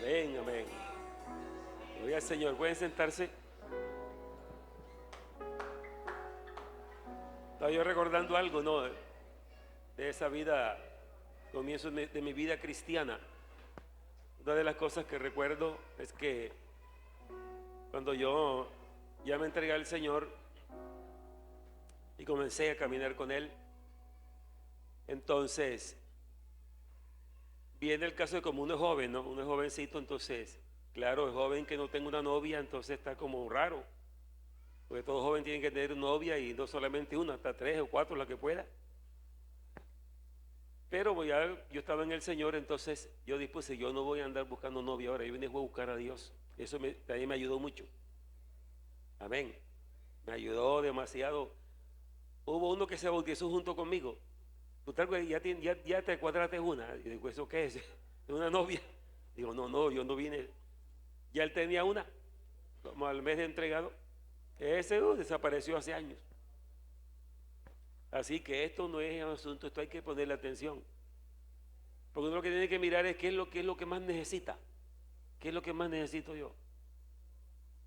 Amén, amén. Gloria al Señor. Pueden sentarse. Estaba yo recordando algo, ¿no? De esa vida, comienzo de mi vida cristiana. Una de las cosas que recuerdo es que cuando yo ya me entregué al Señor y comencé a caminar con Él, entonces viene el caso de como uno es joven, ¿no? Uno es jovencito, entonces, claro, es joven que no tenga una novia, entonces está como raro. Porque todo joven tiene que tener novia y no solamente una, hasta 3 o 4, la que pueda. Pero ya yo estaba en el Señor, entonces yo dispuse, yo no voy a andar buscando novia ahora, yo vine a buscar a Dios. Eso también me ayudó mucho. Amén. Me ayudó demasiado. Hubo uno que se bautizó junto conmigo. Tú ya te cuadraste una. Y digo, ¿eso qué es? ¿Es una novia? Digo, no, yo no vine. Ya él tenía una, como al mes de entregado. Ese desapareció hace años. Así que esto no es un asunto, esto hay que ponerle atención. Porque uno lo que tiene que mirar es qué es lo que más necesita. ¿Qué es lo que más necesito yo?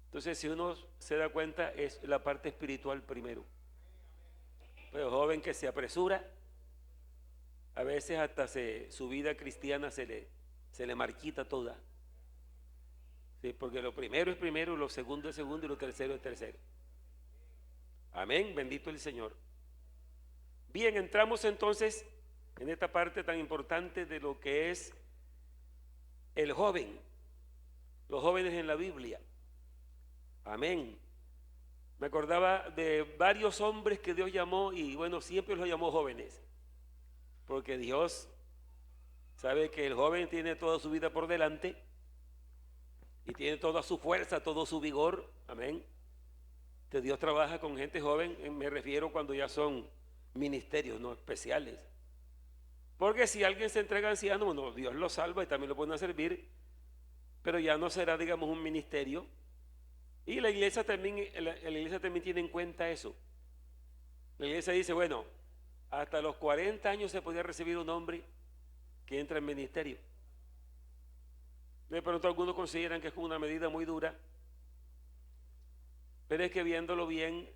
Entonces, si uno se da cuenta, es la parte espiritual primero. Pero joven que se apresura, a veces hasta su vida cristiana se le marchita toda. ¿Sí? Porque lo primero es primero, lo segundo es segundo y lo tercero es tercero. Amén, bendito el Señor. Bien, entramos entonces en esta parte tan importante de lo que es el joven, los jóvenes en la Biblia. Amén. Me acordaba de varios hombres que Dios llamó y bueno, siempre los llamó jóvenes, porque Dios sabe que el joven tiene toda su vida por delante y tiene toda su fuerza, todo su vigor. Amén. Que Dios trabaja con gente joven, me refiero cuando ya son ministerios, no especiales. Porque si alguien se entrega anciano, bueno, Dios lo salva y también lo pone a servir, pero ya no será, digamos, un ministerio. Y la iglesia también tiene en cuenta eso. La iglesia dice, bueno, hasta los 40 años se podía recibir un hombre que entra en ministerio. De pronto algunos consideran que es una medida muy dura, pero es que viéndolo bien,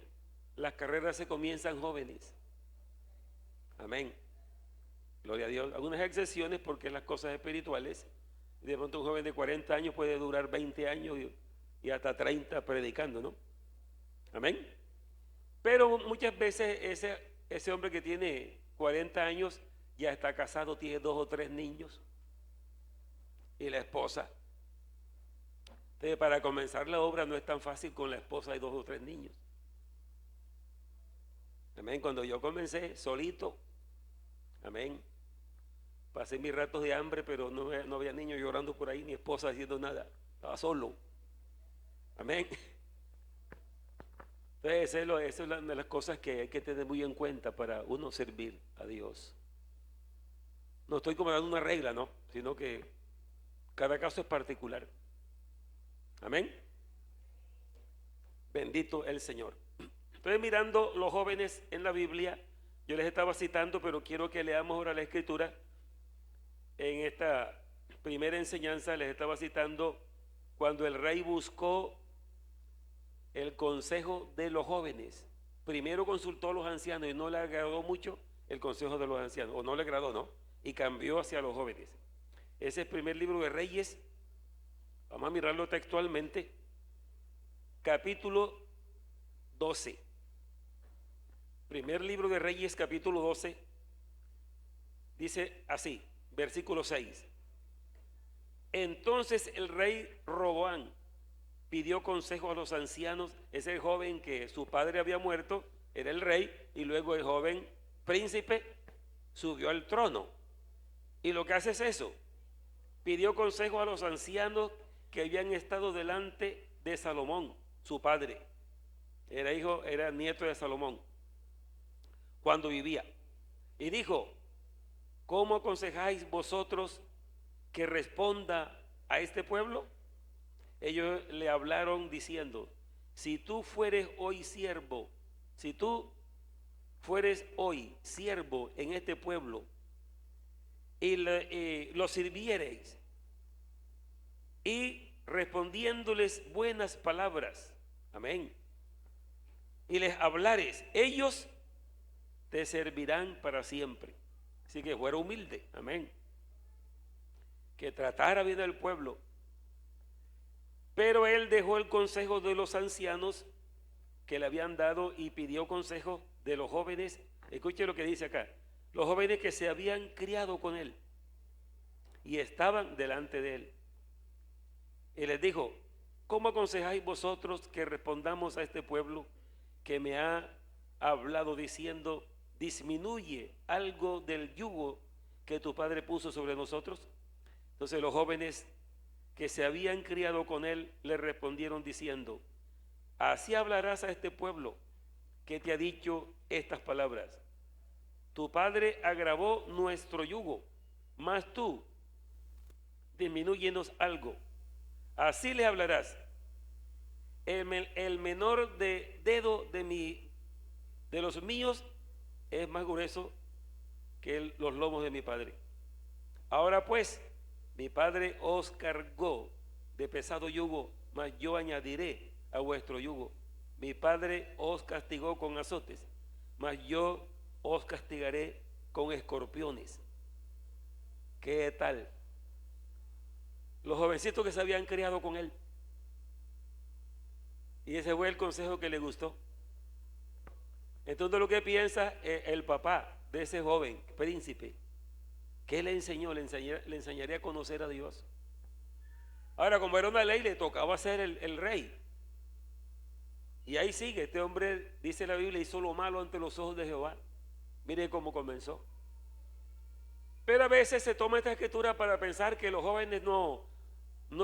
las carreras se comienzan jóvenes. Amén. Gloria a Dios. Algunas excepciones porque las cosas espirituales, de pronto un joven de 40 años puede durar 20 años y hasta 30 predicando, ¿no? Amén. Pero muchas veces ese hombre que tiene 40 años ya está casado, tiene 2 o 3 niños y la esposa. Entonces, para comenzar la obra no es tan fácil con la esposa y 2 o 3 niños. Amén. Cuando yo comencé solito, amén, pasé mis ratos de hambre, pero no había niños llorando por ahí, ni esposa haciendo nada. Estaba solo. Amén. Entonces, esa es una de las cosas que hay que tener muy en cuenta para uno servir a Dios. No estoy como dando una regla, ¿no? Sino que cada caso es particular. Amén. Bendito el Señor. Entonces, mirando los jóvenes en la Biblia, yo les estaba citando, pero quiero que leamos ahora la Escritura. En esta primera enseñanza les estaba citando cuando el rey buscó el consejo de los jóvenes. Primero consultó a los ancianos y no le agradó mucho el consejo de los ancianos, o no le agradó, ¿no? Y cambió hacia los jóvenes. Ese es el primer libro de Reyes. Vamos a mirarlo textualmente. Capítulo 12. Primer libro de Reyes, capítulo 12. Dice así, versículo 6. Entonces el rey Roboam pidió consejo a los ancianos. Ese joven que su padre había muerto era el rey, y luego el joven príncipe subió al trono. Y lo que hace es eso: pidió consejo a los ancianos que habían estado delante de Salomón, su padre. Era nieto de Salomón cuando vivía. Y dijo: ¿cómo aconsejáis vosotros que responda a este pueblo? Ellos le hablaron diciendo: si tú fueres hoy siervo en este pueblo y lo sirviereis y respondiéndoles buenas palabras, amén, y les hablares, ellos te servirán para siempre. Así que fuera humilde, amén, que tratara bien al pueblo. Pero él dejó el consejo de los ancianos que le habían dado y pidió consejo de los jóvenes. Escuche lo que dice acá: los jóvenes que se habían criado con él y estaban delante de él. Y les dijo: ¿cómo aconsejáis vosotros que respondamos a este pueblo que me ha hablado diciendo, disminuye algo del yugo que tu padre puso sobre nosotros? Entonces los jóvenes que se habían criado con él le respondieron diciendo: así hablarás a este pueblo que te ha dicho estas palabras. Tu padre agravó nuestro yugo, mas tú disminúyenos algo. Así le hablarás: el menor de dedo de los míos es más grueso que los lomos de mi padre. Ahora pues, mi padre os cargó de pesado yugo, mas yo añadiré a vuestro yugo. Mi padre os castigó con azotes, mas yo os castigaré con escorpiones. ¿Qué tal? Los jovencitos que se habían criado con él. Y ese fue el consejo que le gustó. Entonces lo que piensa el papá de ese joven príncipe, ¿qué le enseñó? Le enseñaría a conocer a Dios. Ahora, como era una ley, le tocaba ser el rey. Y ahí sigue, este hombre, dice la Biblia, hizo lo malo ante los ojos de Jehová. Mire cómo comenzó. Pero a veces se toma esta escritura para pensar que los jóvenes no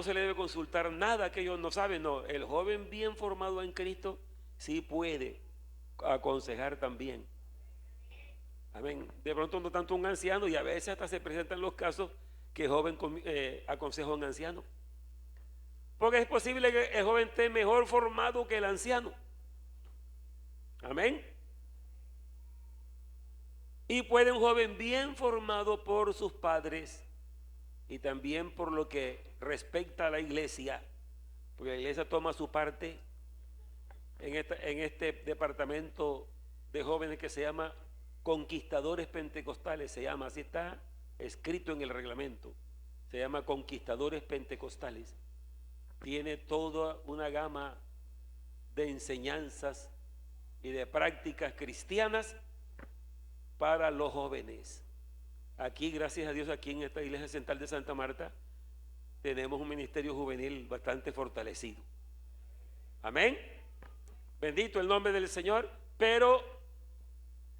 se le debe consultar nada que ellos no saben. No, el joven bien formado en Cristo sí puede aconsejar también. Amén. De pronto no tanto un anciano, y a veces hasta se presentan los casos que el joven aconseja a un anciano. Porque es posible que el joven esté mejor formado que el anciano. Amén. Y puede un joven bien formado por sus padres y también por lo que respecta a la iglesia, porque la iglesia toma su parte en este departamento de jóvenes que se llama Conquistadores Pentecostales. Se llama, así está escrito en el reglamento, se llama Conquistadores Pentecostales. Tiene toda una gama de enseñanzas y de prácticas cristianas para los jóvenes. Aquí, gracias a Dios, aquí en esta iglesia central de Santa Marta tenemos un ministerio juvenil bastante fortalecido. Amén. Bendito el nombre del Señor. Pero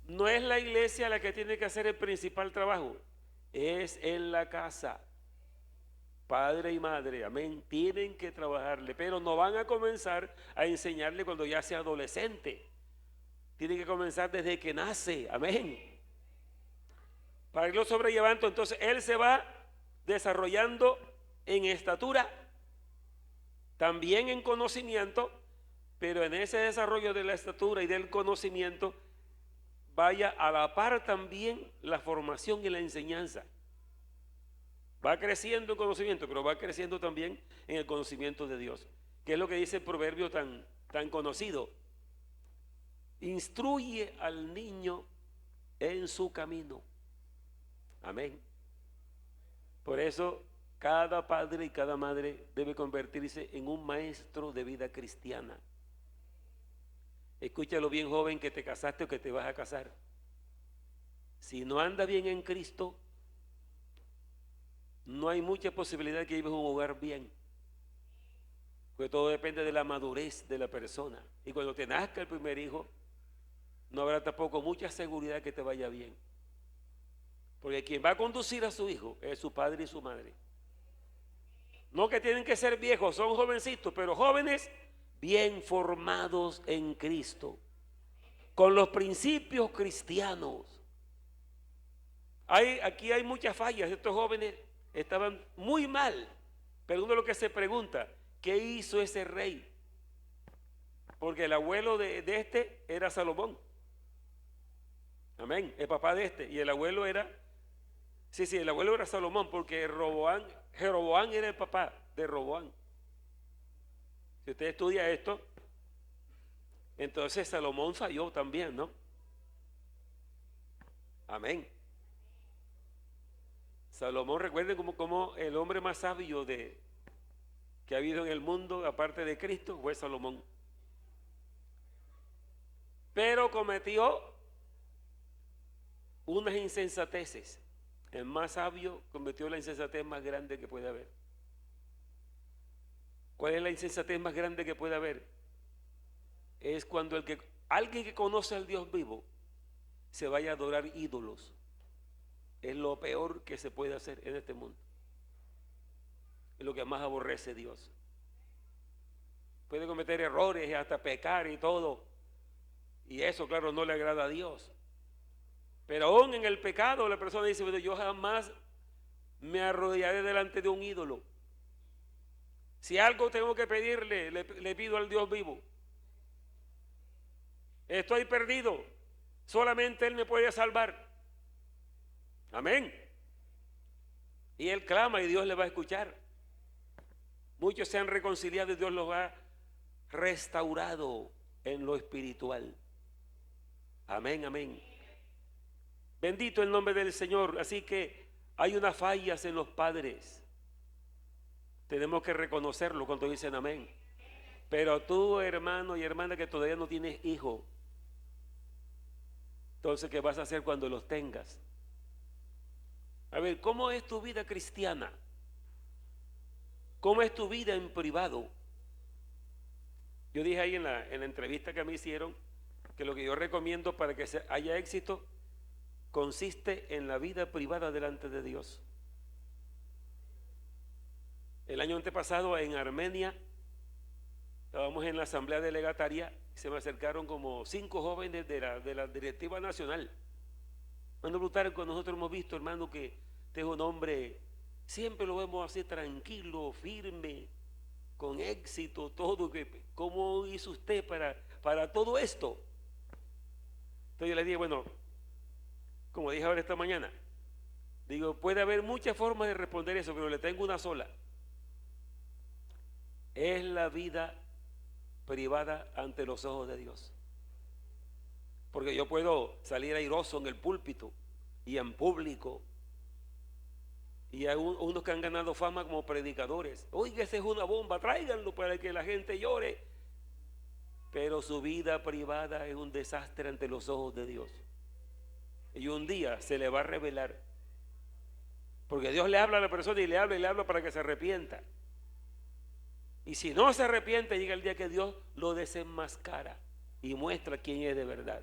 no es la iglesia la que tiene que hacer el principal trabajo, es en la casa. Padre y madre, amén, tienen que trabajarle, pero no van a comenzar a enseñarle cuando ya sea adolescente. Tienen que comenzar desde que nace, amén, para irlo sobrellevando. Entonces él se va desarrollando en estatura, también en conocimiento, pero en ese desarrollo de la estatura y del conocimiento vaya a la par también la formación y la enseñanza. Va creciendo en conocimiento, pero va creciendo también en el conocimiento de Dios, que es lo que dice el proverbio tan conocido: instruye al niño en su camino. Amén. Por eso cada padre y cada madre debe convertirse en un maestro de vida cristiana. Escúchalo bien, joven, que te casaste o que te vas a casar. Si no anda bien en Cristo, no hay mucha posibilidad de que lleves un hogar bien, porque todo depende de la madurez de la persona. Y cuando te nazca el primer hijo, no habrá tampoco mucha seguridad que te vaya bien, porque quien va a conducir a su hijo es su padre y su madre. No que tienen que ser viejos, son jovencitos, pero jóvenes bien formados en Cristo, con los principios cristianos. Aquí hay muchas fallas. Estos jóvenes estaban muy mal, pero uno lo que se pregunta: ¿qué hizo ese rey? Porque el abuelo de este era Salomón, amén, el papá de este, y el abuelo era, el abuelo era Salomón, porque Jeroboam era el papá de Roboam. Si usted estudia esto, entonces Salomón falló también, ¿no? Amén. Salomón, recuerden como el hombre más sabio que ha habido en el mundo, aparte de Cristo, fue Salomón. Pero cometió unas insensateces. El más sabio cometió la insensatez más grande que puede haber. ¿Cuál es la insensatez más grande que puede haber? Es cuando alguien que conoce al Dios vivo se vaya a adorar ídolos. Es lo peor que se puede hacer en este mundo. Es lo que más aborrece Dios. Puede cometer errores y hasta pecar y todo. Y eso, claro, no le agrada a Dios. Pero aún en el pecado la persona dice, bueno, yo jamás me arrodillaré delante de un ídolo. Si algo tengo que pedirle, le pido al Dios vivo. Estoy perdido. Solamente Él me puede salvar. Amén. Y él clama y Dios le va a escuchar. Muchos se han reconciliado y Dios los ha restaurado en lo espiritual. Amén, amén. Bendito el nombre del Señor. Así que hay unas fallas en los padres. Tenemos que reconocerlo cuando dicen amén. Pero tú, hermano y hermana, que todavía no tienes hijo, entonces, ¿qué vas a hacer cuando los tengas? A ver, ¿cómo es tu vida cristiana? ¿Cómo es tu vida en privado? Yo dije ahí en la entrevista que me hicieron que lo que yo recomiendo para que haya éxito consiste en la vida privada delante de Dios. El año antepasado en Armenia estábamos en la asamblea delegataria y se me acercaron como 5 jóvenes de la directiva nacional. Hermano Plutarco, nosotros hemos visto, hermano, que usted es un hombre, siempre lo vemos así tranquilo, firme, con éxito, todo. ¿Cómo hizo usted para todo esto? Entonces yo le dije, bueno, como dije ahora esta mañana, digo, puede haber muchas formas de responder eso, pero le tengo una sola. Es la vida privada ante los ojos de Dios. Porque yo puedo salir airoso en el púlpito y en público. Y hay unos que han ganado fama como predicadores. Oiga, esa es una bomba, tráiganlo para que la gente llore. Pero su vida privada es un desastre ante los ojos de Dios. Y un día se le va a revelar. Porque Dios le habla a la persona y le habla para que se arrepienta. Y si no se arrepiente, llega el día que Dios lo desenmascara y muestra quién es de verdad.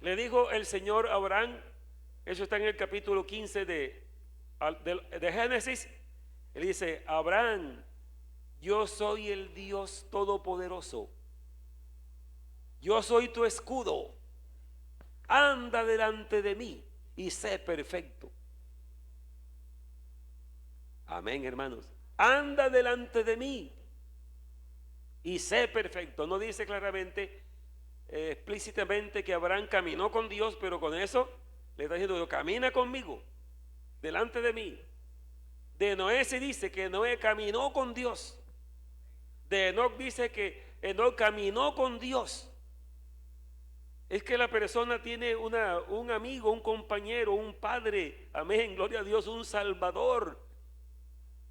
Le dijo el Señor a Abraham, eso está en el capítulo 15 de Génesis. Él dice, Abraham, yo soy el Dios todopoderoso. Yo soy tu escudo. Anda delante de mí y sé perfecto. Amén, hermanos. Anda delante de mí y sé perfecto. No dice claramente, explícitamente que Abraham caminó con Dios, pero con eso le está diciendo, camina conmigo, delante de mí. De Noé se dice que Noé caminó con Dios. De Enoc dice que Enoc caminó con Dios. Es que la persona tiene un amigo, un compañero, un padre, amén, gloria a Dios, un salvador.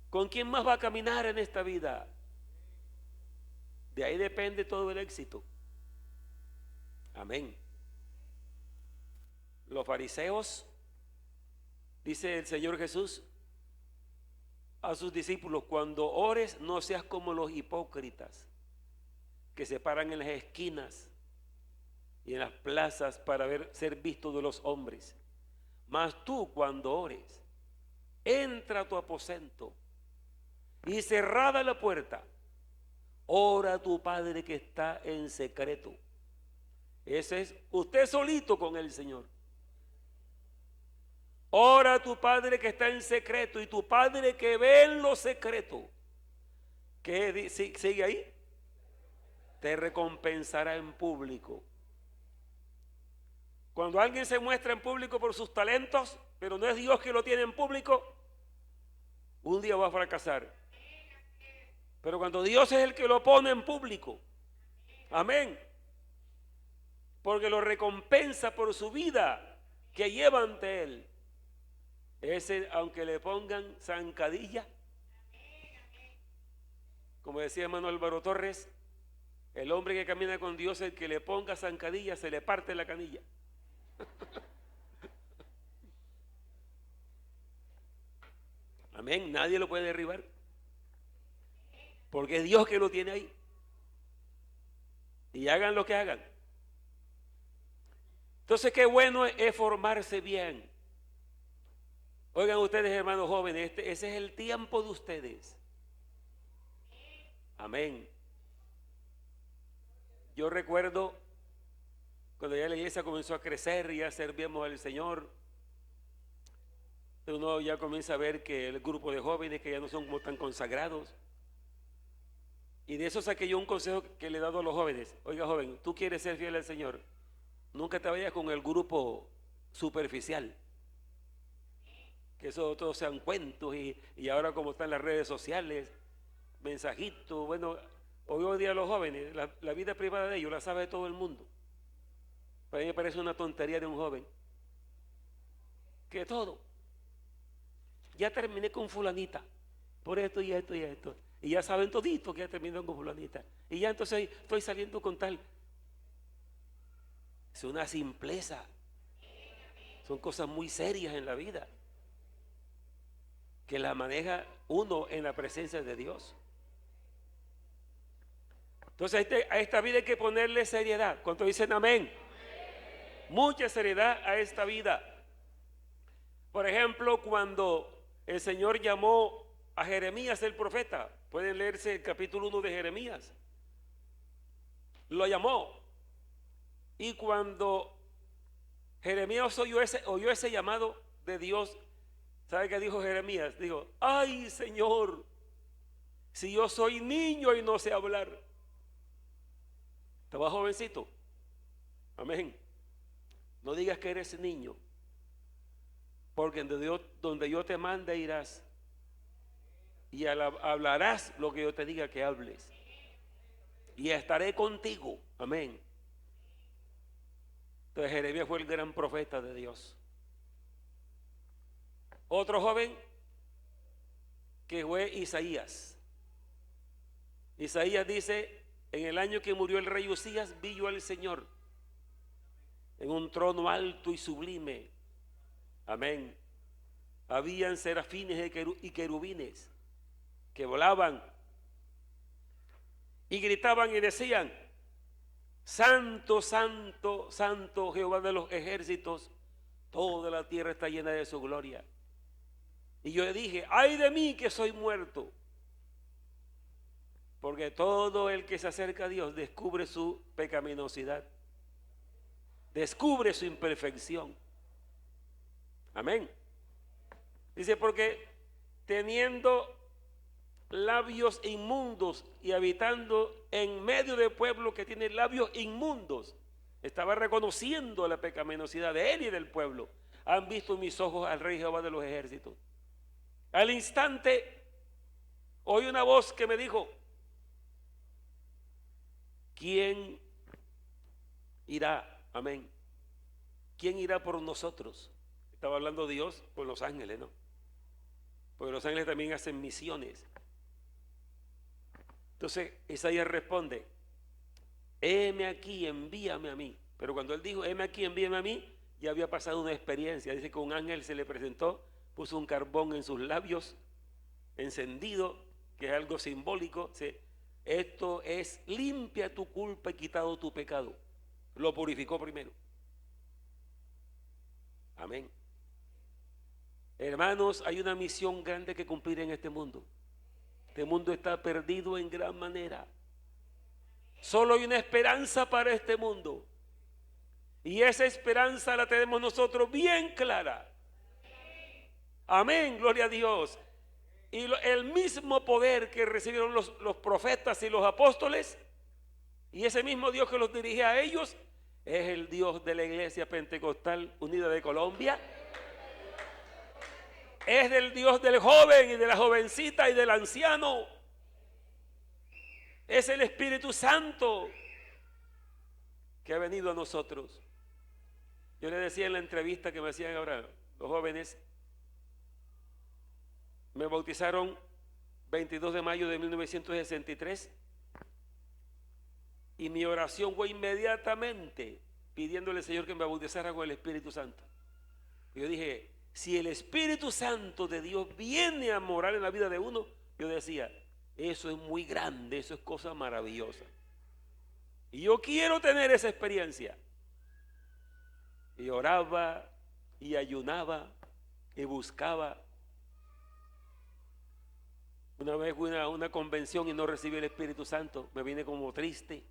¿Con quién más va a caminar en esta vida? De ahí depende todo el éxito. Amén. Los fariseos, dice el Señor Jesús a sus discípulos, cuando ores no seas como los hipócritas que se paran en las esquinas y en las plazas para ser vistos de los hombres. Mas tú cuando ores, entra a tu aposento y cerrada la puerta, ora a tu Padre que está en secreto. Ese es usted solito con el Señor. Ora a tu Padre que está en secreto, y tu Padre que ve en lo secreto, ¿qué sigue ahí? Te recompensará en público. Cuando alguien se muestra en público por sus talentos, pero no es Dios que lo tiene en público, un día va a fracasar. Pero cuando Dios es el que lo pone en público, amén, porque lo recompensa por su vida que lleva ante Él, ese, aunque le pongan zancadilla, como decía hermano Álvaro Torres, el hombre que camina con Dios, el que le ponga zancadilla, se le parte la canilla. Amén, nadie lo puede derribar, porque es Dios que lo tiene ahí. Y hagan lo que hagan. Entonces, qué bueno es formarse bien. Oigan ustedes, hermanos jóvenes, ese es el tiempo de ustedes. Amén. Yo recuerdo cuando ya la iglesia comenzó a crecer y ya servíamos al Señor, uno ya comienza a ver que el grupo de jóvenes que ya no son como tan consagrados. Y de eso saqué yo un consejo que le he dado a los jóvenes. Oiga, joven, tú quieres ser fiel al Señor, nunca te vayas con el grupo superficial, que eso todos sean cuentos y ahora como están las redes sociales, mensajitos. Bueno, hoy día los jóvenes, la vida privada de ellos la sabe todo el mundo. Para mí me parece una tontería de un joven que todo, ya terminé con fulanita por esto y esto y esto, y ya saben todito que ya terminó con fulanita, y ya entonces estoy saliendo con tal. Es una simpleza, son cosas muy serias en la vida que la maneja uno en la presencia de Dios. Entonces a esta vida hay que ponerle seriedad. ¿Cuántos dicen amén? Mucha seriedad a esta vida. Por ejemplo, cuando el Señor llamó a Jeremías el profeta, pueden leerse el capítulo 1 de Jeremías, lo llamó, y cuando Jeremías oyó ese llamado de Dios, ¿sabe qué dijo Jeremías? Dijo: ay, Señor, si yo soy niño y no sé hablar. Estaba jovencito. Amén. No digas que eres niño, porque donde yo te mande irás y hablarás lo que yo te diga que hables, y estaré contigo. Amén. Entonces Jeremías fue el gran profeta de Dios. Otro joven que fue Isaías. Isaías dice: en el año que murió el rey Usías, vi yo al Señor en un trono alto y sublime. Amén. Habían serafines y querubines que volaban y gritaban y decían: santo, santo, santo Jehová de los ejércitos, toda la tierra está llena de su gloria. Y yo le dije: ay de mí que soy muerto, porque todo el que se acerca a Dios descubre su pecaminosidad, descubre su imperfección. Amén. Dice: porque teniendo labios inmundos y habitando en medio de pueblo que tiene labios inmundos, estaba reconociendo la pecaminosidad de él y del pueblo. Han visto mis ojos al Rey Jehová de los ejércitos. Al instante oí una voz que me dijo: ¿quién irá? Amén. ¿Quién irá por nosotros? Estaba hablando Dios con los ángeles, ¿no? Porque los ángeles también hacen misiones. Entonces Isaías responde: heme aquí, envíame a mí. Pero cuando él dijo heme aquí, envíame a mí, ya había pasado una experiencia. Dice que un ángel se le presentó, puso un carbón en sus labios encendido, que es algo simbólico. Esto es: limpia tu culpa y quitado tu pecado. Lo purificó primero. Amén. Hermanos, hay una misión grande que cumplir en este mundo. Este mundo está perdido en gran manera. Solo hay una esperanza para este mundo, y esa esperanza la tenemos nosotros bien clara. Amén, gloria a Dios. Y el mismo poder que recibieron los profetas y los apóstoles, y ese mismo Dios que los dirigía a ellos, es el Dios de la Iglesia Pentecostal Unida de Colombia. es del Dios del joven y de la jovencita y del anciano. Es el Espíritu Santo que ha venido a nosotros. Yo le decía en la entrevista que me hacían ahora los jóvenes, me bautizaron 22 de mayo de 1963 y mi oración fue inmediatamente pidiéndole al Señor que me bautizara con el Espíritu Santo. Yo dije, si el Espíritu Santo de Dios viene a morar en la vida de uno, yo decía, eso es muy grande, eso es cosa maravillosa. Y yo quiero tener esa experiencia. Y oraba y ayunaba y buscaba. Una vez fui a una convención y no recibí el Espíritu Santo, me vine como triste.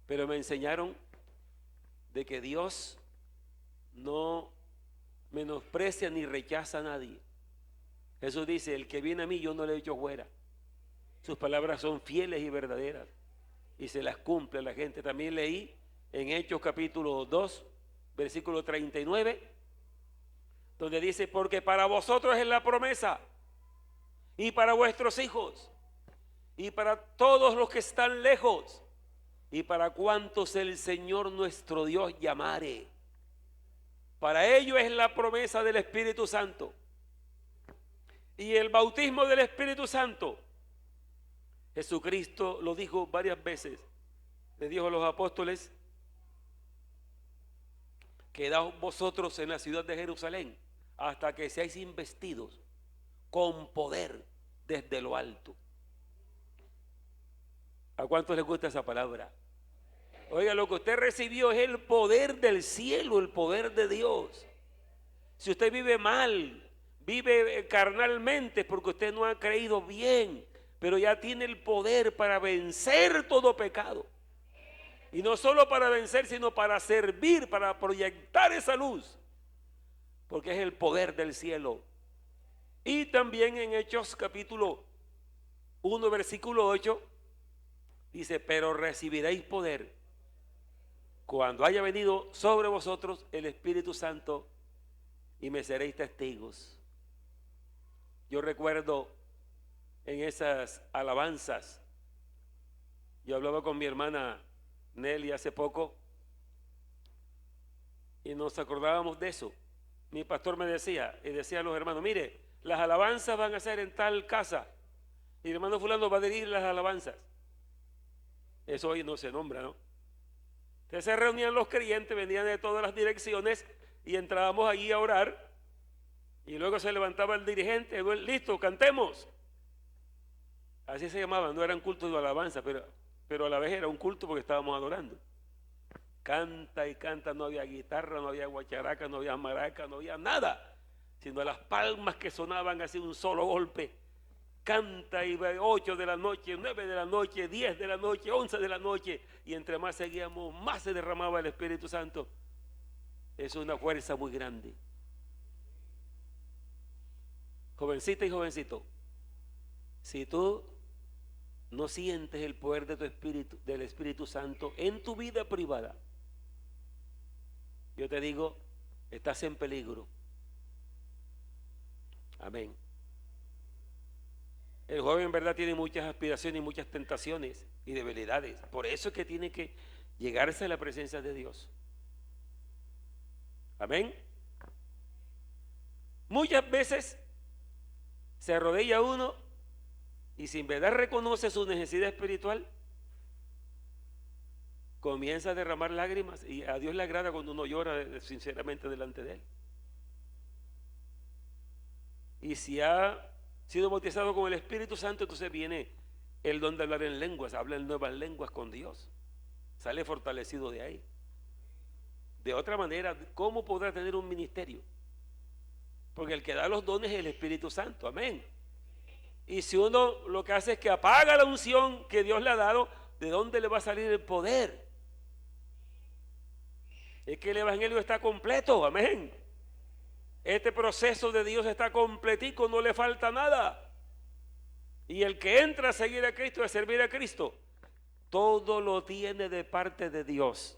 Pero me enseñaron de que Dios no menosprecia ni rechaza a nadie. Jesús dice, el que viene a mí yo no le echo fuera. Sus palabras son fieles y verdaderas y se las cumple a la gente. También leí en Hechos capítulo 2, versículo 39, donde dice, porque para vosotros es la promesa y para vuestros hijos y para todos los que están lejos y para cuantos el Señor nuestro Dios llamare. Para ello es la promesa del Espíritu Santo. Y el bautismo del Espíritu Santo, Jesucristo lo dijo varias veces. Le dijo a los apóstoles, quedaos vosotros en la ciudad de Jerusalén hasta que seáis investidos con poder desde lo alto. ¿A cuántos les gusta esa palabra? Oiga, lo que usted recibió es el poder del cielo, el poder de Dios. Si usted vive mal, vive carnalmente porque usted no ha creído bien, pero ya tiene el poder para vencer todo pecado. Y no solo para vencer, sino para servir, para proyectar esa luz, porque es el poder del cielo. Y también en Hechos capítulo 1, versículo 8, dice, pero recibiréis poder cuando haya venido sobre vosotros el Espíritu Santo y me seréis testigos. Yo recuerdo en esas alabanzas, yo hablaba con mi hermana Nelly hace poco y nos acordábamos de eso. Mi pastor me decía, y decía a los hermanos, mire, las alabanzas van a ser en tal casa y el hermano fulano va a dirigir las alabanzas. Eso hoy no se nombra, ¿no? Entonces se reunían los creyentes, venían de todas las direcciones y entrábamos allí a orar y luego se levantaba el dirigente, listo, cantemos. Así se llamaba, no eran cultos de alabanza, pero a la vez era un culto porque estábamos adorando. Canta y canta, no había guitarra, no había guacharaca, no había maraca, no había nada, sino las palmas que sonaban así un solo golpe. Canta y 8 de la noche, 9 de la noche, 10 de la noche, 11 de la noche, y entre más seguíamos, más se derramaba el Espíritu Santo. Es una fuerza muy grande. Jovencita y jovencito, si tú no sientes el poder de tu espíritu, del Espíritu Santo en tu vida privada, yo te digo, estás en peligro. Amén. El joven en verdad tiene muchas aspiraciones y muchas tentaciones y debilidades. Por eso es que tiene que llegarse a la presencia de Dios. Amén. Muchas veces se arrodilla uno y si en verdad reconoce su necesidad espiritual, comienza a derramar lágrimas y a Dios le agrada cuando uno llora sinceramente delante de Él. Y si ha sido bautizado con el Espíritu Santo, entonces viene el don de hablar en lenguas, habla en nuevas lenguas con Dios, sale fortalecido de ahí. De otra manera, ¿cómo podrá tener un ministerio? Porque el que da los dones es el Espíritu Santo, amén. Y si uno lo que hace es que apaga la unción que Dios le ha dado, ¿de dónde le va a salir el poder? Es que el evangelio está completo, amén. Este proceso de Dios está completico, no le falta nada. Y el que entra a seguir a Cristo, a servir a Cristo, todo lo tiene de parte de Dios.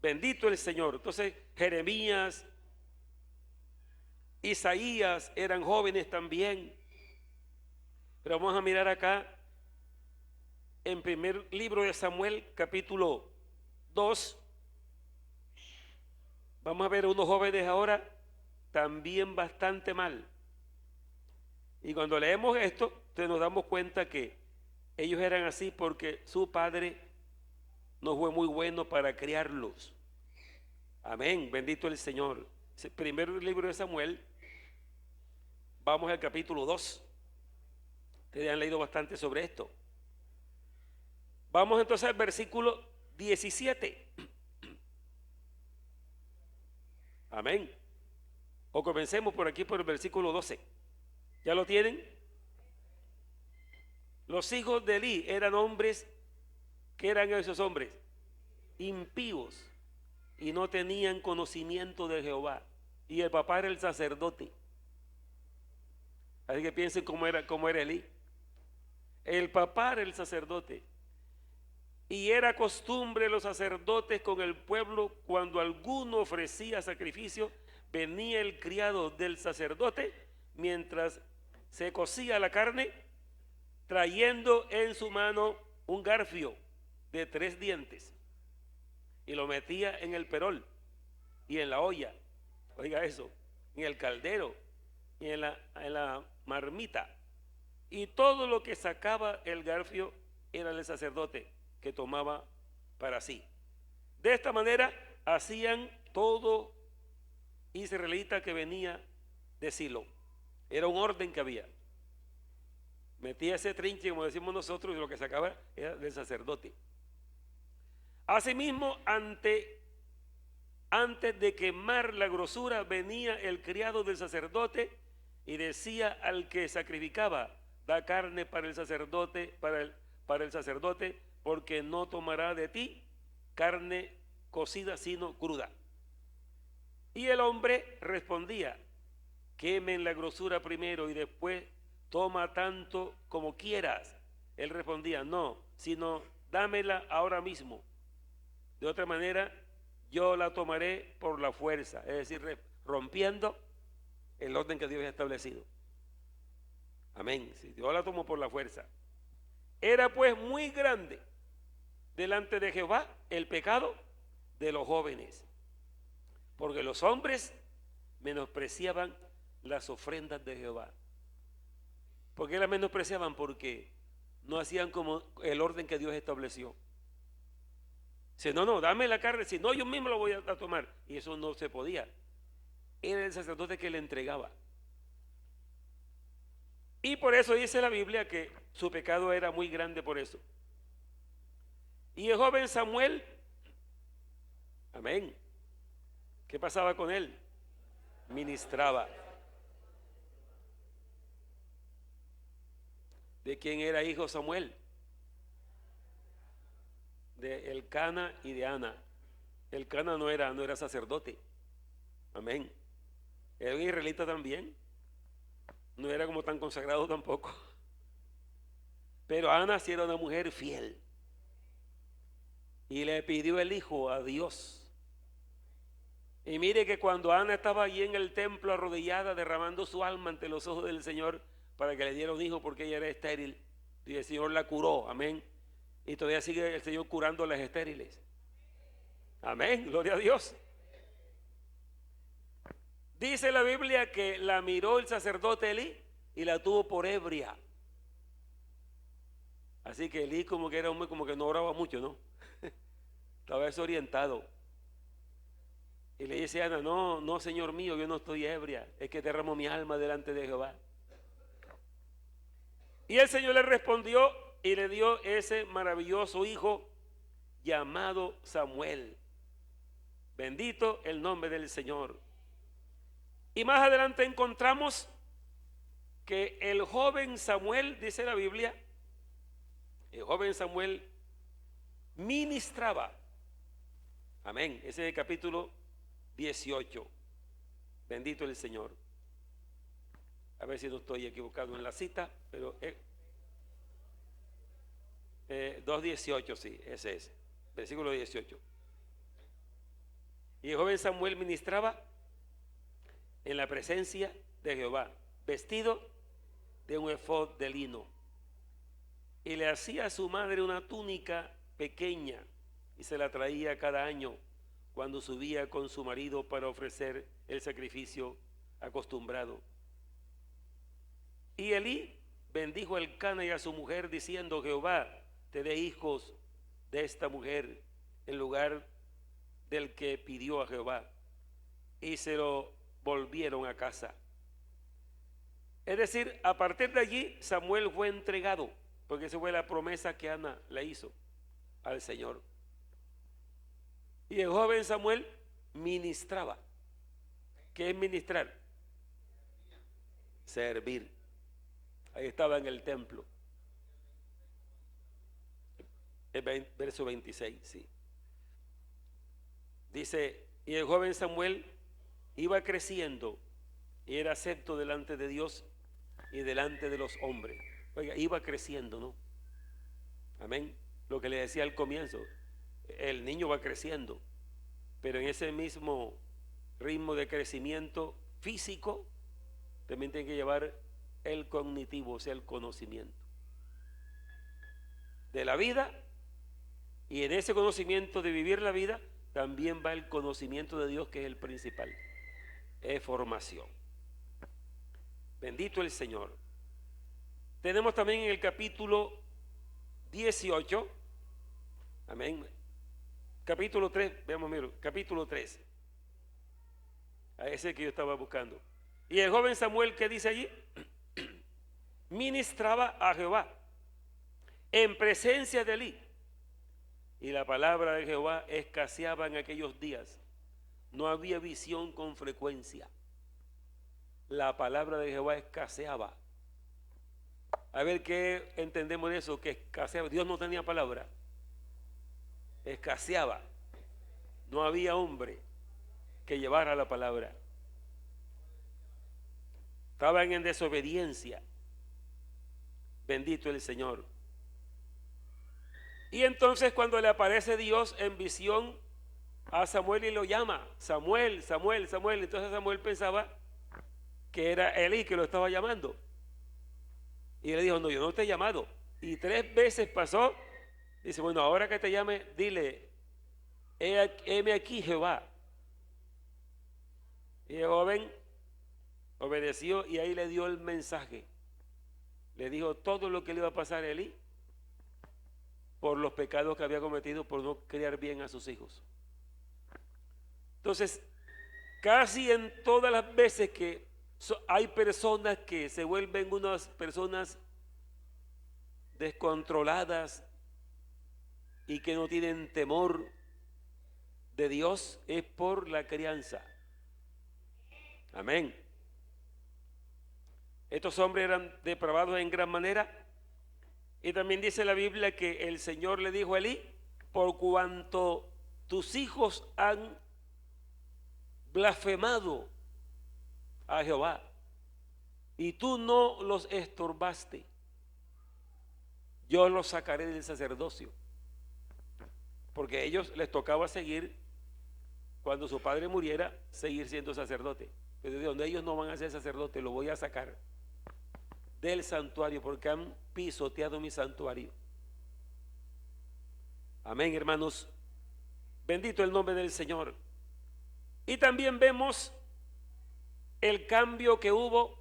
Bendito el Señor. Entonces Jeremías Isaías eran jóvenes también. Pero vamos a mirar acá en primer libro de Samuel, capítulo 2. Vamos a ver unos jóvenes ahora también bastante mal. Y cuando leemos esto, entonces nos damos cuenta que ellos eran así porque su padre no fue muy bueno para criarlos. Amén, bendito el Señor. Primer libro de Samuel, vamos al capítulo 2. Ustedes han leído bastante sobre esto. Vamos entonces al versículo 17. Amén. O comencemos por aquí por el versículo 12. ¿Ya lo tienen? Los hijos de Elí eran hombres. ¿Qué eran esos hombres? Impíos, y no tenían conocimiento de Jehová. Y el papá era el sacerdote. Así que piensen cómo era Elí. El papá era el sacerdote. Y era costumbre de los sacerdotes con el pueblo, cuando alguno ofrecía sacrificio, venía el criado del sacerdote mientras se cocía la carne, trayendo en su mano un garfio de 3 dientes, y lo metía en el perol y en la olla, oiga eso, en el caldero y en la marmita, y todo lo que sacaba el garfio era el sacerdote que tomaba para sí. De esta manera hacían todo israelita que venía de Silo. Era un orden que había. Metía ese trinche, como decimos nosotros, y lo que sacaba era del sacerdote. Asimismo, antes de quemar la grosura, venía el criado del sacerdote y decía al que sacrificaba: da carne para el sacerdote, para el sacerdote, porque no tomará de ti carne cocida sino cruda. Y el hombre respondía: quemen la grosura primero y después toma tanto como quieras. Él respondía: no, sino dámela ahora mismo. De otra manera, yo la tomaré por la fuerza, es decir, rompiendo el orden que Dios ha establecido. Amén. Si Dios la tomó por la fuerza. Era pues muy grande delante de Jehová el pecado de los jóvenes, porque los hombres menospreciaban las ofrendas de Jehová. ¿Por qué las menospreciaban? Porque no hacían como el orden que Dios estableció. Dice: no, dame la carne, si no yo mismo lo voy a tomar. Y eso no se podía. Era el sacerdote que le entregaba. Y por eso dice la Biblia que su pecado era muy grande por eso. Y el joven Samuel, amén, ¿qué pasaba con él? Ministraba. ¿De quién era hijo Samuel? De Elcana y de Ana. Elcana no era sacerdote. Amén. Era un israelita también. No era como tan consagrado tampoco. Pero Ana sí era una mujer fiel. Y le pidió el hijo a Dios. Y mire que cuando Ana estaba allí en el templo arrodillada, derramando su alma ante los ojos del Señor para que le diera un hijo, porque ella era estéril, y el Señor la curó. Amén. Y todavía sigue el Señor curando a las estériles. Amén, gloria a Dios. Dice la Biblia que la miró el sacerdote Elí y la tuvo por ebria. Así que Elí como que era hombre, como que no oraba mucho, ¿no? Estaba desorientado. Y le dice a Ana: no, Señor mío, yo no estoy ebria, es que derramo mi alma delante de Jehová. Y el Señor le respondió y le dio ese maravilloso hijo llamado Samuel. Bendito el nombre del Señor. Y más adelante encontramos que el joven Samuel, dice la Biblia, el joven Samuel ministraba. Amén. Ese es el capítulo 18. Bendito el Señor. A ver si no estoy equivocado en la cita, pero 2:18, sí, ese es, versículo 18. Y el joven Samuel ministraba en la presencia de Jehová, vestido de un efod de lino. Y le hacía a su madre una túnica pequeña y se la traía cada año cuando subía con su marido para ofrecer el sacrificio acostumbrado. Y Elí bendijo a Elcana y a su mujer diciendo: Jehová te dé hijos de esta mujer en lugar del que pidió a Jehová. Y se lo volvieron a casa. Es decir, a partir de allí Samuel fue entregado, porque esa fue la promesa que Ana le hizo al Señor. Y el joven Samuel ministraba. ¿Qué es ministrar? Servir. Ahí estaba en el templo. El verso 26, sí. Dice: y el joven Samuel iba creciendo y era acepto delante de Dios y delante de los hombres. Oiga, iba creciendo, ¿no? Amén. Lo que le decía al comienzo, el niño va creciendo, pero en ese mismo ritmo de crecimiento físico también tiene que llevar el cognitivo, o sea, el conocimiento de la vida. Y en ese conocimiento de vivir la vida también va el conocimiento de Dios, que es el principal. Es formación. Bendito el Señor. Tenemos también en el capítulo 18, amén, capítulo 3, veamos, mira, capítulo 3, a ese que yo estaba buscando. Y el joven Samuel, ¿qué dice allí? Ministraba a Jehová en presencia de Elí, y la palabra de Jehová escaseaba en aquellos días. No había visión con frecuencia. La palabra de Jehová escaseaba. A ver qué entendemos de eso, que escaseaba. Dios no tenía palabra, escaseaba. No había hombre que llevara la palabra. Estaban en desobediencia. Bendito el Señor. Y entonces cuando le aparece Dios en visión a Samuel y lo llama: Samuel, Samuel, Samuel. Entonces Samuel pensaba que era Elí que lo estaba llamando. Y él dijo: no, yo no te he llamado. Y 3 veces pasó. Dice: bueno, ahora que te llame, dile: heme aquí, Jehová. Y el joven obedeció y ahí le dio el mensaje. Le dijo todo lo que le iba a pasar a Elí por los pecados que había cometido por no criar bien a sus hijos. Entonces, casi en todas las veces que hay personas que se vuelven unas personas descontroladas y que no tienen temor de Dios, es por la crianza. Amén. Estos hombres eran depravados en gran manera. Y también dice la Biblia que el Señor le dijo a Elí: por cuanto tus hijos han blasfemado a Jehová y tú no los estorbaste, yo los sacaré del sacerdocio. Porque a ellos les tocaba seguir, cuando su padre muriera, seguir siendo sacerdote. Pero de donde ellos no van a ser sacerdote, lo voy a sacar del santuario porque han pisoteado mi santuario. Amén, hermanos. Bendito el nombre del Señor. Y también vemos el cambio que hubo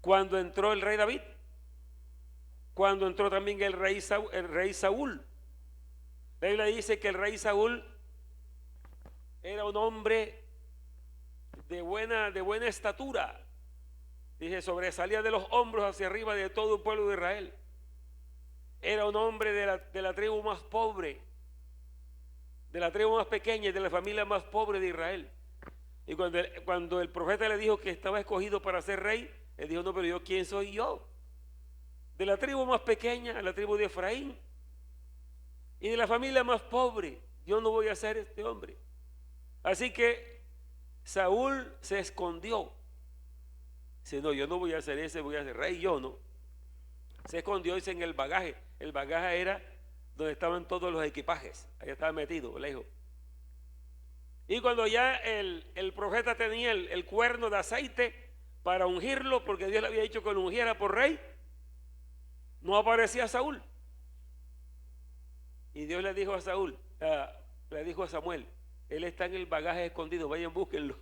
cuando entró el rey David, cuando entró también el rey Saúl. La Biblia dice que el rey Saúl era un hombre de buena estatura. Dice: sobresalía de los hombros hacia arriba de todo el pueblo de Israel. Era un hombre de la tribu más pobre, de la tribu más pequeña y de la familia más pobre de Israel. Y cuando el profeta le dijo que estaba escogido para ser rey, él dijo: no, pero yo, ¿quién soy yo? De la tribu más pequeña, la tribu de Efraín, y de la familia más pobre, yo no voy a ser este hombre. Así que Saúl se escondió. Dice: no, yo no voy a ser ese, voy a ser rey yo, ¿no? Se escondió, dice, en el bagaje. El bagaje era donde estaban todos los equipajes. Ahí estaba metido, lejos. Y cuando ya el profeta tenía el cuerno de aceite para ungirlo, porque Dios le había dicho que lo ungiera por rey, no aparecía Saúl. Y Dios le dijo a Saúl, le dijo a Samuel, él está en el bagaje escondido, vayan, búsquenlo.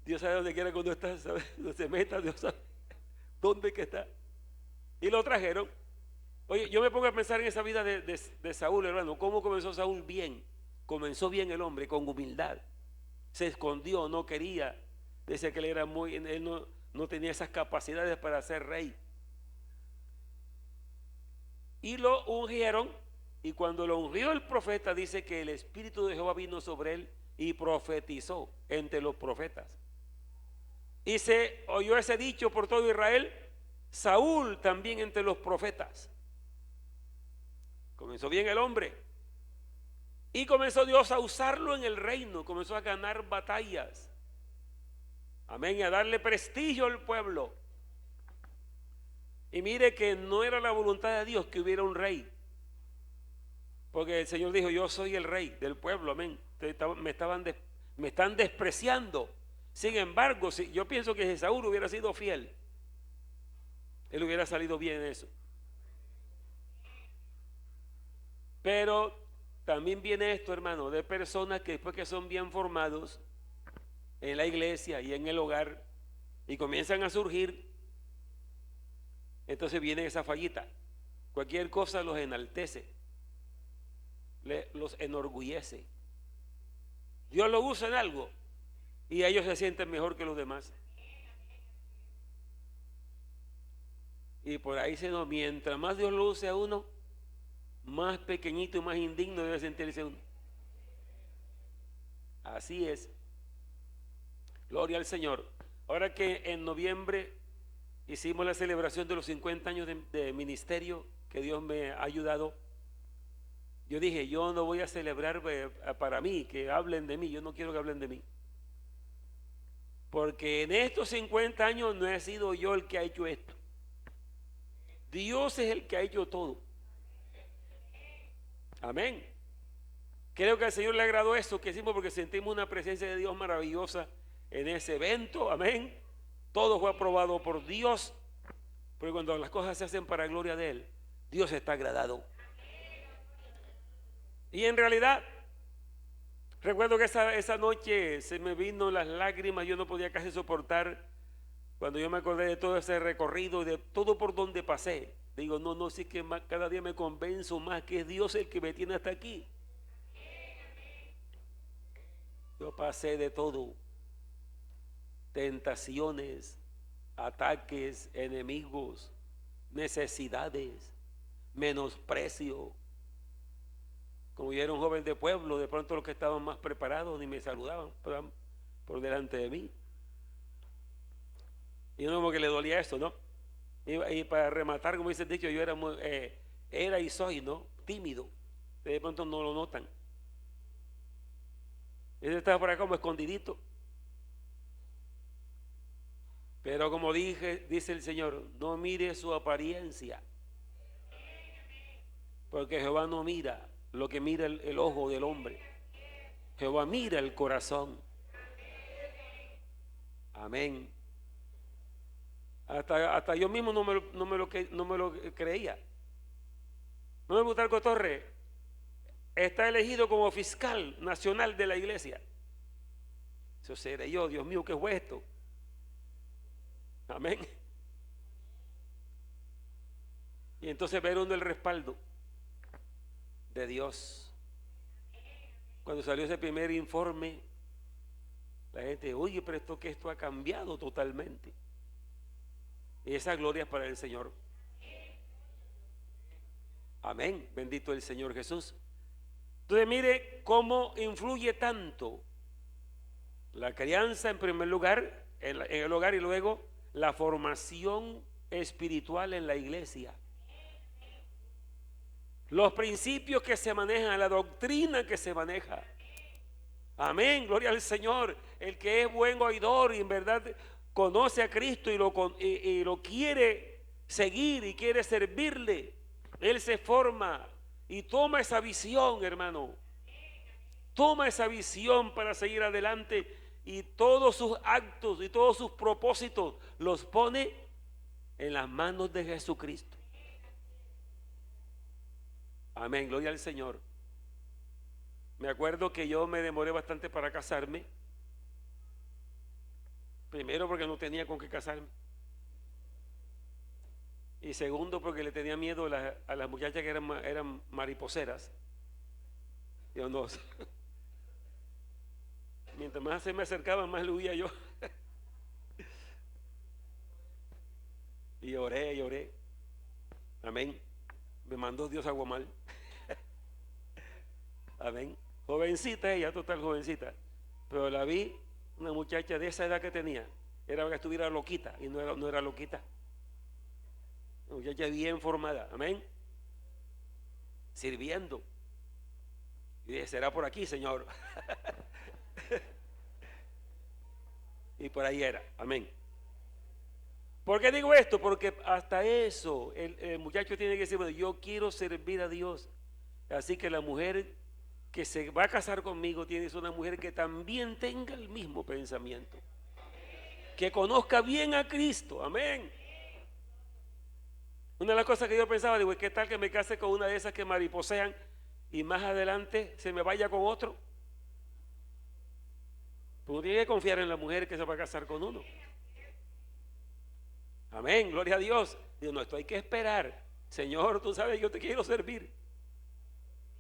Dios sabe dónde quiera cuando está, sabe dónde se meta, Dios sabe dónde que está. Y lo trajeron. Oye, yo me pongo a pensar en esa vida de Saúl, hermano. ¿Cómo comenzó Saúl? Bien. Comenzó bien el hombre, con humildad. Se escondió, no quería. Decía que él era él no tenía esas capacidades para ser rey. Y lo ungieron. Y cuando lo ungió el profeta, dice que el Espíritu de Jehová vino sobre él y profetizó entre los profetas. Y se oyó ese dicho por todo Israel, Saúl también entre los profetas. Comenzó bien el hombre. Y comenzó Dios a usarlo en el reino, comenzó a ganar batallas. Amén, y a darle prestigio al pueblo. Y mire que no era la voluntad de Dios que hubiera un rey. Porque el Señor dijo, yo soy el rey del pueblo, amén. Me están despreciando. Sin embargo, yo pienso que si Saúl hubiera sido fiel, él hubiera salido bien en eso. Pero también viene esto, hermano, de personas que después que son bien formados en la iglesia y en el hogar y comienzan a surgir, entonces viene esa fallita. Cualquier cosa los enaltece, los enorgullece. Dios lo usa en algo y ellos se sienten mejor que los demás. Y por ahí mientras más Dios lo use a uno, más pequeñito y más indigno debe sentirse uno. Así es. Gloria al Señor. Ahora que en noviembre hicimos la celebración de los 50 años de ministerio que Dios me ha ayudado, yo dije, yo no voy a celebrar para mí, que hablen de mí, yo no quiero que hablen de mí. Porque en estos 50 años no he sido yo el que ha hecho esto. Dios es el que ha hecho todo. Amén. Creo que al Señor le agradó eso que hicimos porque sentimos una presencia de Dios maravillosa en ese evento. Amén. Todo fue aprobado por Dios. Porque cuando las cosas se hacen para gloria de Él, Dios está agradado. Y en realidad, recuerdo que esa noche se me vino las lágrimas. Yo no podía casi soportar cuando yo me acordé de todo ese recorrido y de todo por donde pasé. Digo, no, sí que cada día me convenzo más que es Dios el que me tiene hasta aquí. Yo pasé de todo. Tentaciones, ataques, enemigos, necesidades, menosprecio. Como yo era un joven de pueblo, de pronto los que estaban más preparados ni me saludaban por delante de mí. Y no como que le dolía eso, ¿no? Y para rematar, como dice el dicho, yo era y soy, ¿no? Tímido. De pronto no lo notan. Ese estaba por acá como escondidito. Pero como dice el Señor, no mire su apariencia. Porque Jehová no mira lo que mira el ojo del hombre. Jehová mira el corazón. Amén. Hasta yo mismo no me lo creía. No me gusta el Cotorre. Está elegido como fiscal nacional de la iglesia. Eso seré yo, Dios mío, ¿qué fue esto? Amén. Y entonces ver uno el respaldo de Dios. Cuando salió ese primer informe, la gente, oye, pero esto ha cambiado totalmente. Y esa gloria es para el Señor. Amén. Bendito el Señor Jesús. Entonces mire cómo influye tanto la crianza en primer lugar, en el hogar, y luego la formación espiritual en la iglesia. Los principios que se manejan, la doctrina que se maneja. Amén, gloria al Señor. El que es buen oidor y en verdad conoce a Cristo y lo quiere seguir y quiere servirle, él se forma y toma esa visión, hermano. toma esa visión para seguir adelante y todos sus actos y todos sus propósitos los pone en las manos de Jesucristo. Amén, gloria al Señor. Me acuerdo que yo me demoré bastante para casarme. Primero porque no tenía con qué casarme. Y segundo porque le tenía miedo a las muchachas que eran mariposeras. Yo no. Mientras más se me acercaban, más le huía yo. Y oré. Amén. Me mandó Dios a Guamal. Amén. Jovencita ella, total jovencita. Pero la vi, una muchacha de esa edad que tenía. Era que estuviera loquita y no era loquita. Una muchacha bien formada. Amén. Sirviendo. Y dije, será por aquí, Señor. Y por ahí era. Amén. ¿Por qué digo esto? Porque hasta eso el muchacho tiene que decir, bueno, yo quiero servir a Dios. Así que la mujer que se va a casar conmigo tiene que ser una mujer que también tenga el mismo pensamiento. Que conozca bien a Cristo. Amén. Una de las cosas que yo pensaba, digo, ¿qué tal que me case con una de esas que mariposean y más adelante se me vaya con otro? Uno tiene que confiar en la mujer que se va a casar con uno. Amén, gloria a Dios. Digo, no, esto hay que esperar. Señor, tú sabes, yo te quiero servir.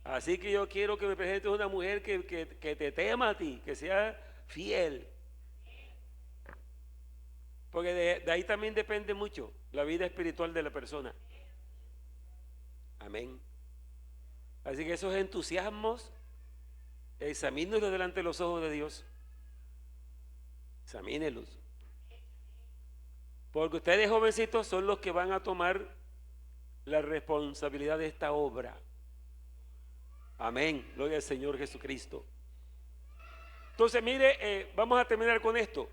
Así que yo quiero que me presentes una mujer que te tema a ti, que sea fiel. Porque de ahí también depende mucho la vida espiritual de la persona. Amén. Así que esos entusiasmos, examínelos delante de los ojos de Dios. Examínelos. Porque ustedes jovencitos son los que van a tomar la responsabilidad de esta obra. Amén, gloria al Señor Jesucristo. Entonces mire, vamos a terminar con esto.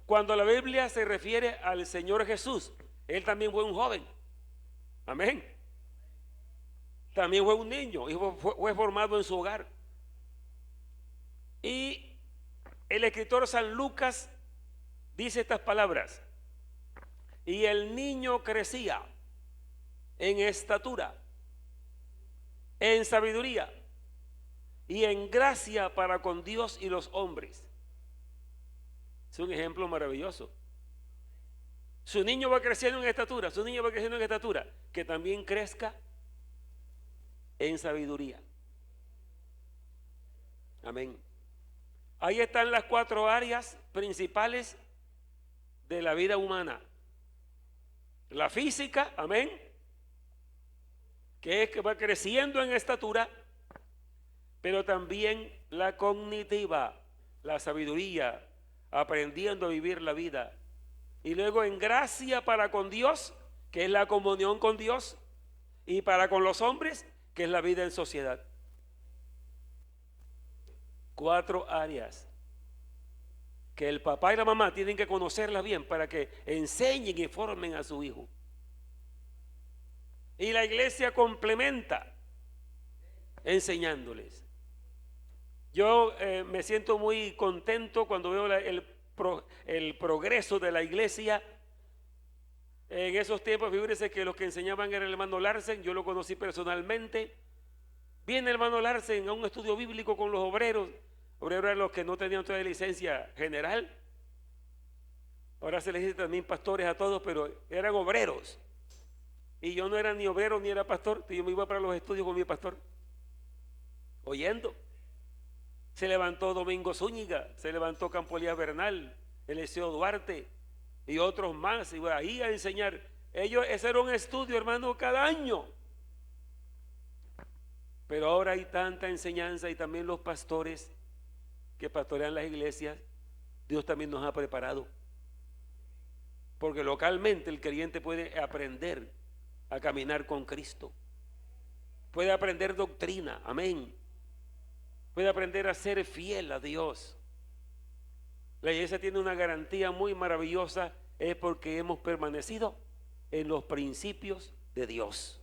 Cuando la Biblia se refiere al Señor Jesús, Él también fue un joven. Amén. También fue un niño y fue formado en su hogar. Y el escritor San Lucas dice estas palabras: y el niño crecía en estatura, en sabiduría y en gracia para con Dios y los hombres. Es un ejemplo maravilloso. Su niño va creciendo en estatura, su niño va creciendo en estatura, que también crezca en sabiduría. Amén. Ahí están las 4 áreas principales de la vida humana. La física, amén, que es que va creciendo en estatura, pero también la cognitiva, la sabiduría, aprendiendo a vivir la vida. Y luego en gracia para con Dios, que es la comunión con Dios, y para con los hombres, que es la vida en sociedad. 4 áreas que el papá y la mamá tienen que conocerlas bien para que enseñen y formen a su hijo. Y la iglesia complementa enseñándoles. Yo me siento muy contento cuando veo el progreso de la iglesia. En esos tiempos, figúrense que los que enseñaban era el hermano Larsen, yo lo conocí personalmente. Viene el hermano Larsen a un estudio bíblico con los obreros. Obreros eran los que no tenían toda licencia general. Ahora se les dice también pastores a todos, pero eran obreros. Y yo no era ni obrero ni era pastor. Yo me iba para los estudios con mi pastor, oyendo. Se levantó Domingo Zúñiga, se levantó Campo Elías Bernal, Eliseo Duarte y otros más. Y ahí a enseñar. Ese era un estudio, hermano, cada año. Pero ahora hay tanta enseñanza y también los pastores que pastorean las iglesias, Dios también nos ha preparado. Porque localmente el creyente puede aprender a caminar con Cristo. Puede aprender doctrina, amén. Puede aprender a ser fiel a Dios. La iglesia tiene una garantía muy maravillosa, es porque hemos permanecido en los principios de Dios.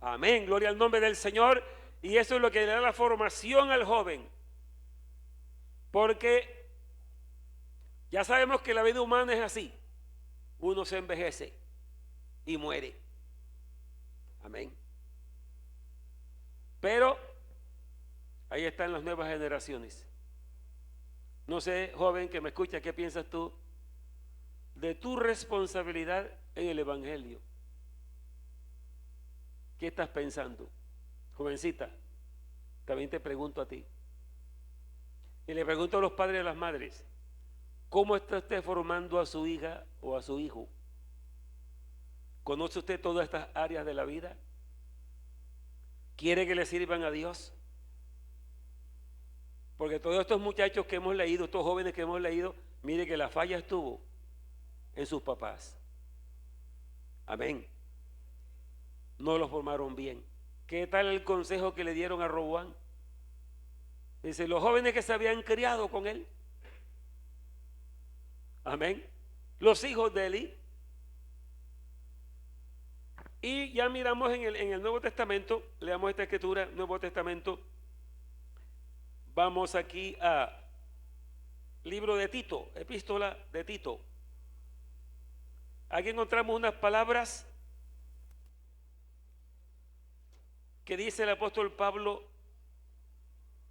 Amén, gloria al nombre del Señor. Y eso es lo que le da la formación al joven. Porque ya sabemos que la vida humana es así. Uno se envejece y muere. Amén. Pero ahí están las nuevas generaciones. No sé, joven que me escucha, ¿qué piensas tú de tu responsabilidad en el Evangelio? ¿Qué estás pensando? Jovencita, también te pregunto a ti. Y le pregunto a los padres y a las madres, ¿cómo está usted formando a su hija o a su hijo? ¿Conoce usted todas estas áreas de la vida? ¿Quiere que le sirvan a Dios? Porque todos estos muchachos que hemos leído, estos jóvenes que hemos leído, mire que la falla estuvo en sus papás. Amén. No los formaron bien. ¿Qué tal el consejo que le dieron a Roboam? Dice, los jóvenes que se habían criado con él. Amén. Los hijos de Eli. Y ya miramos en el Nuevo Testamento, leamos esta escritura, Nuevo Testamento. Vamos aquí a libro de Tito, epístola de Tito. Aquí encontramos unas palabras que dice el apóstol Pablo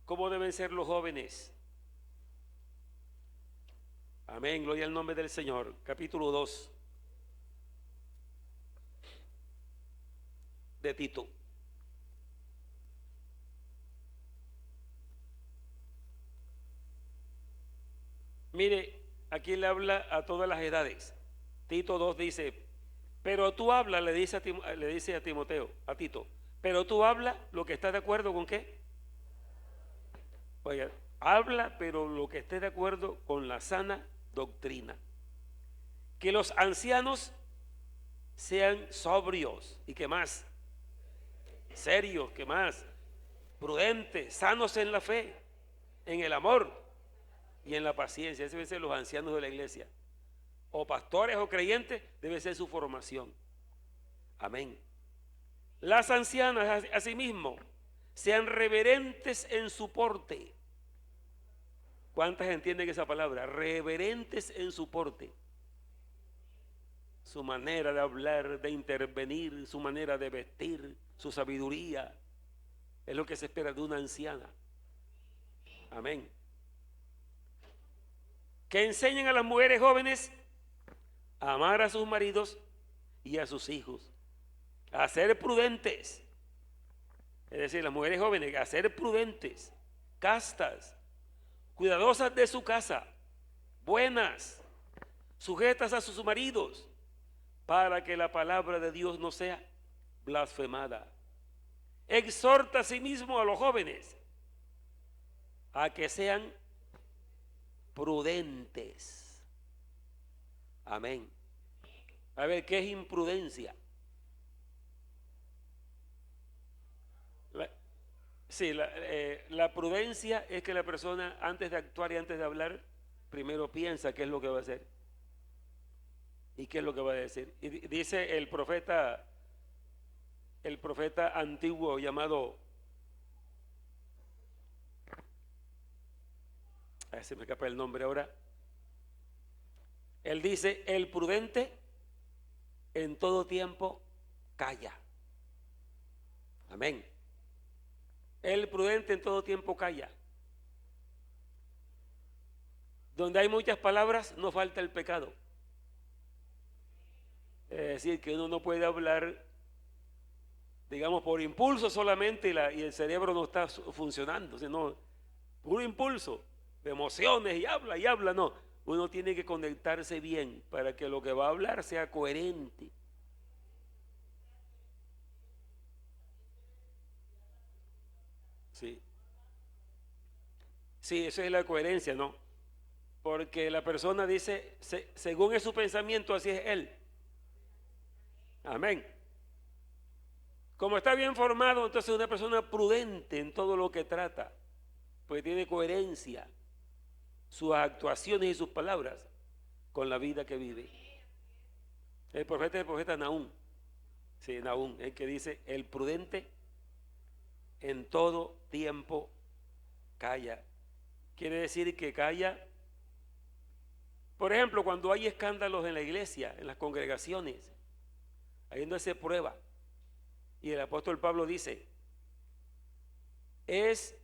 cómo deben ser los jóvenes. Amén, gloria al nombre del Señor. Capítulo 2 de Tito. Mire, aquí le habla a todas las edades. Tito 2 dice, pero tú habla, le dice a Timoteo, a Tito, pero tú habla lo que está de acuerdo con qué. Oye, habla, pero lo que esté de acuerdo con la sana doctrina. Que los ancianos sean sobrios y que más, serios, que más, prudentes, sanos en la fe, en el amor y en la paciencia. Ese deben ser los ancianos de la iglesia. O pastores o creyentes, debe ser su formación. Amén. Las ancianas, asimismo, sean reverentes en su porte. ¿Cuántas entienden esa palabra? Reverentes en su porte. Su manera de hablar, de intervenir, su manera de vestir, su sabiduría, es lo que se espera de una anciana. Amén. Que enseñen a las mujeres jóvenes a amar a sus maridos y a sus hijos, a ser prudentes. Es decir, las mujeres jóvenes, a ser prudentes, castas, cuidadosas de su casa, buenas, sujetas a sus maridos, para que la palabra de Dios no sea blasfemada. Exhorta a sí mismo a los jóvenes a que sean prudentes. Amén. A ver, ¿qué es imprudencia? La prudencia es que la persona antes de actuar y antes de hablar, primero piensa qué es lo que va a hacer y qué es lo que va a decir. Y dice el profeta antiguo llamado, se me escapa el nombre ahora. Él dice, el prudente en todo tiempo calla. Amén. El prudente en todo tiempo calla. Donde hay muchas palabras no falta el pecado. Es decir, que uno no puede hablar, digamos, por impulso solamente y el cerebro no está funcionando, sino puro impulso de emociones y habla, no. Uno tiene que conectarse bien para que lo que va a hablar sea coherente. Sí. Sí, eso es la coherencia, ¿no? Porque la persona dice, según es su pensamiento, así es él. Amén. Como está bien formado, entonces es una persona prudente en todo lo que trata, porque tiene coherencia sus actuaciones y sus palabras con la vida que vive. El profeta es el profeta Nahum. Sí, Nahum, el que dice, el prudente en todo tiempo calla. Quiere decir que calla. Por ejemplo, cuando hay escándalos en la iglesia, en las congregaciones, ahí no se prueba. Y el apóstol Pablo dice, es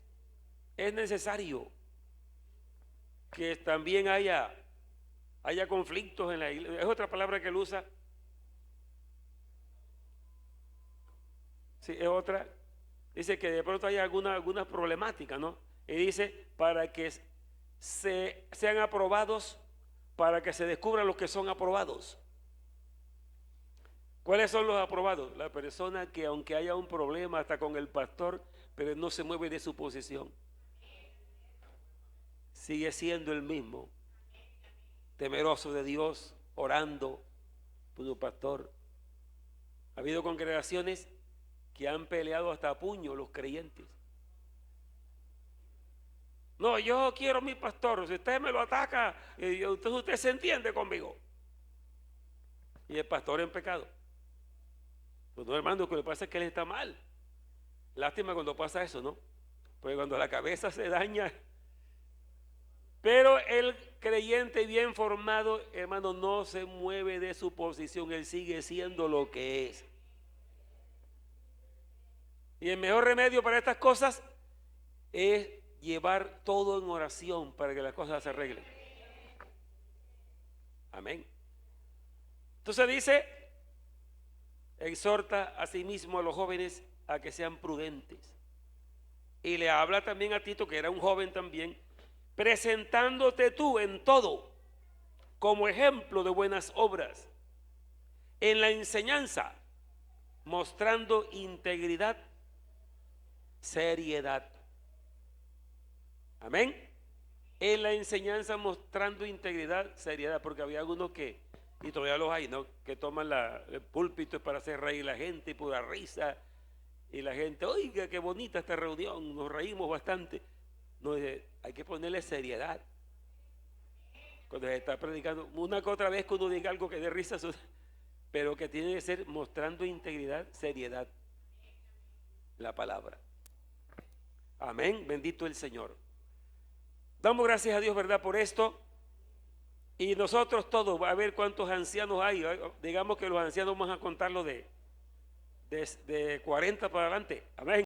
necesario que también haya conflictos en la iglesia. Es otra palabra que él usa. Sí, es otra. Dice que de pronto hay alguna problemática, ¿no? Y dice, para que sean aprobados, para que se descubran los que son aprobados. ¿Cuáles son los aprobados? La persona que aunque haya un problema hasta con el pastor, pero no se mueve de su posición. Sigue siendo el mismo, temeroso de Dios, orando por su pastor. Ha habido congregaciones que han peleado hasta a puño los creyentes. No, yo quiero a mi pastor, si usted me lo ataca, entonces usted se entiende conmigo. Y el pastor en pecado. Pues no, hermano, lo que le pasa es que él está mal. Lástima cuando pasa eso, ¿no? Porque cuando la cabeza se daña. Pero el creyente bien formado, hermano, no se mueve de su posición, él sigue siendo lo que es. Y el mejor remedio para estas cosas es llevar todo en oración para que las cosas se arreglen. Amén. Entonces dice, exhorta a sí mismo a los jóvenes a que sean prudentes. Y le habla también a Tito, que era un joven también, presentándote tú en todo como ejemplo de buenas obras, en la enseñanza, mostrando integridad, seriedad. Amén. En la enseñanza mostrando integridad, seriedad, porque había algunos que, y todavía los hay, ¿no?, que toman el púlpito para hacer reír a la gente y pura risa, y la gente, oiga, qué bonita esta reunión, nos reímos bastante. No, hay que ponerle seriedad. Cuando se está predicando, una que otra vez que uno diga algo que dé risa, pero que tiene que ser mostrando integridad, seriedad, la palabra. Amén, bendito el Señor. Damos gracias a Dios, ¿verdad?, por esto. Y nosotros todos, a ver cuántos ancianos hay. Digamos que los ancianos vamos a contarlo de 40 para adelante. Amén.